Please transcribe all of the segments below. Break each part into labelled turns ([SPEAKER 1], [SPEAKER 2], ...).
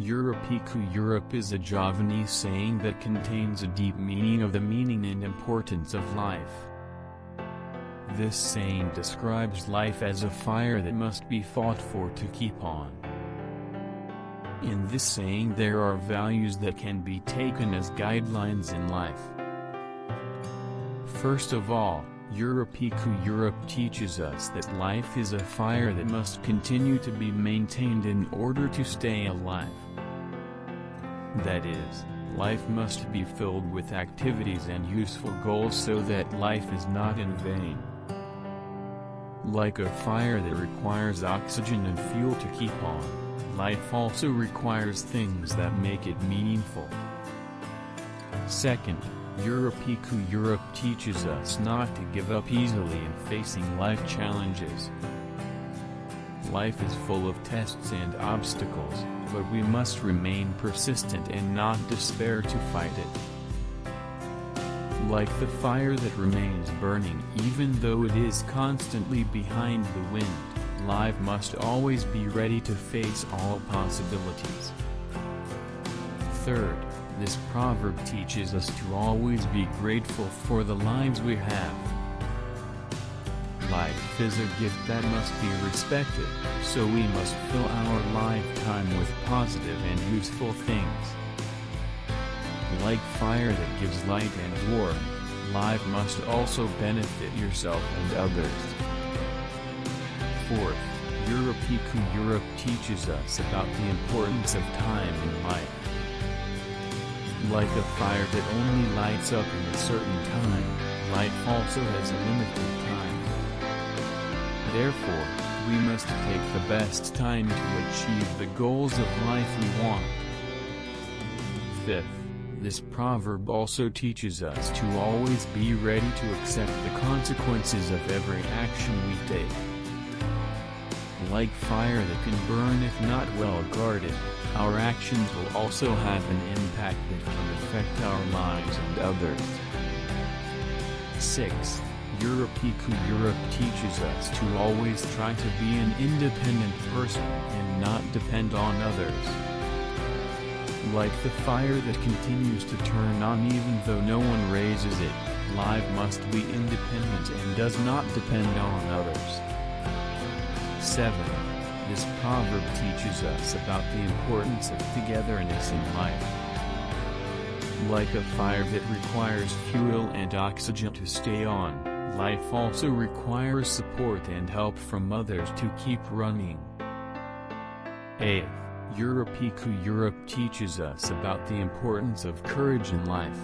[SPEAKER 1] Java-Urip Iku Urup is a Javanese saying that contains a deep meaning of the meaning and importance of life. This saying describes life as a fire that must be fought for to keep on. In this saying there are values that can be taken as guidelines in life. First of all, Java-Urip Iku Urup teaches us that life is a fire that must continue to be maintained in order to stay alive. That is, life must be filled with activities and useful goals so that life is not in vain. Like a fire that requires oxygen and fuel to keep on, life also requires things that make it meaningful. Second, Java-Urip Iku Urup teaches us not to give up easily in facing life challenges. Life is full of tests and obstacles, but we must remain persistent and not despair to fight it. Like the fire that remains burning even though it is constantly behind the wind, life must always be ready to face all possibilities. Third, this proverb teaches us to always be grateful for the lives we have. Life is a gift that must be respected, so we must fill our lifetime with positive and useful things. Like fire that gives light and warmth, life must also benefit yourself and others. Fourth, Java-Urip Iku Urup teaches us about the importance of time in life. Like a fire that only lights up in a certain time, life also has a limited time. Therefore, we must take the best time to achieve the goals of life we want. Fifth, this proverb also teaches us to always be ready to accept the consequences of every action we take. Like fire that can burn if not well guarded, our actions will also have an impact that can affect our lives and others. 6. Java-Urip Iku Urup teaches us to always try to be an independent person and not depend on others. Like the fire that continues to turn on even though no one raises it, life must be independent and does not depend on others. 7. This proverb teaches us about the importance of togetherness in life. Like a fire that requires fuel and oxygen to stay on, life also requires support and help from others to keep running. 8. Java-Urip Iku Urup teaches us about the importance of courage in life.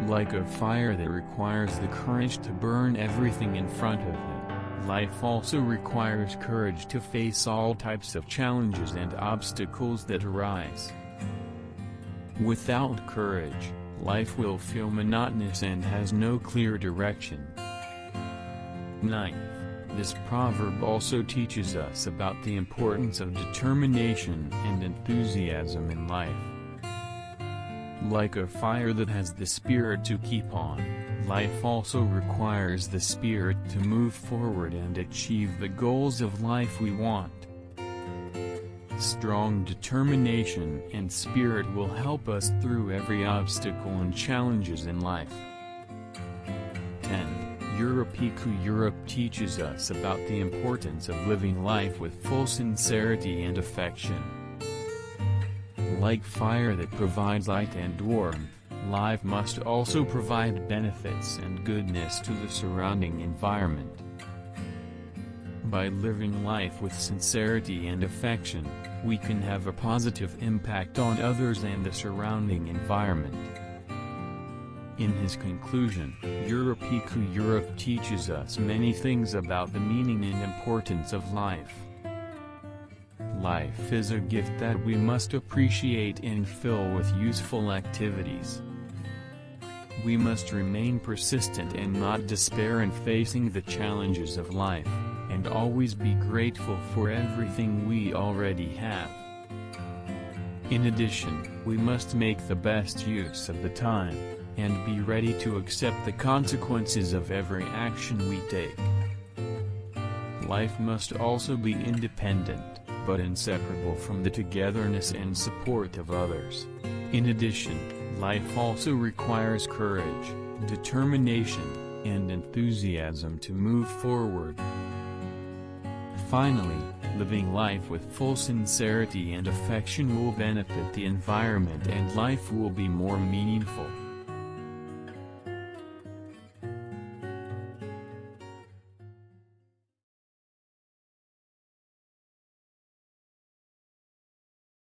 [SPEAKER 1] Like a fire that requires the courage to burn everything in front of it, life also requires courage to face all types of challenges and obstacles that arise. Without courage, life will feel monotonous and has no clear direction. 9. This proverb also teaches us about the importance of determination and enthusiasm in life. Like a fire that has the spirit to keep on, life also requires the spirit to move forward and achieve the goals of life we want. Strong determination and spirit will help us through every obstacle and challenges in life. 10. Java-Urip Iku Urup teaches us about the importance of living life with full sincerity and affection. Like fire that provides light and warmth, life must also provide benefits and goodness to the surrounding environment. By living life with sincerity and affection, we can have a positive impact on others and the surrounding environment. In his conclusion, Java-Urip Iku Urup teaches us many things about the meaning and importance of life. Life is a gift that we must appreciate and fill with useful activities. We must remain persistent and not despair in facing the challenges of life, and always be grateful for everything we already have. In addition, we must make the best use of the time, and be ready to accept the consequences of every action we take. Life must also be independent, but inseparable from the togetherness and support of others. In addition, life also requires courage, determination, and enthusiasm to move forward. Finally, living life with full sincerity and affection will benefit the environment and life will be more meaningful.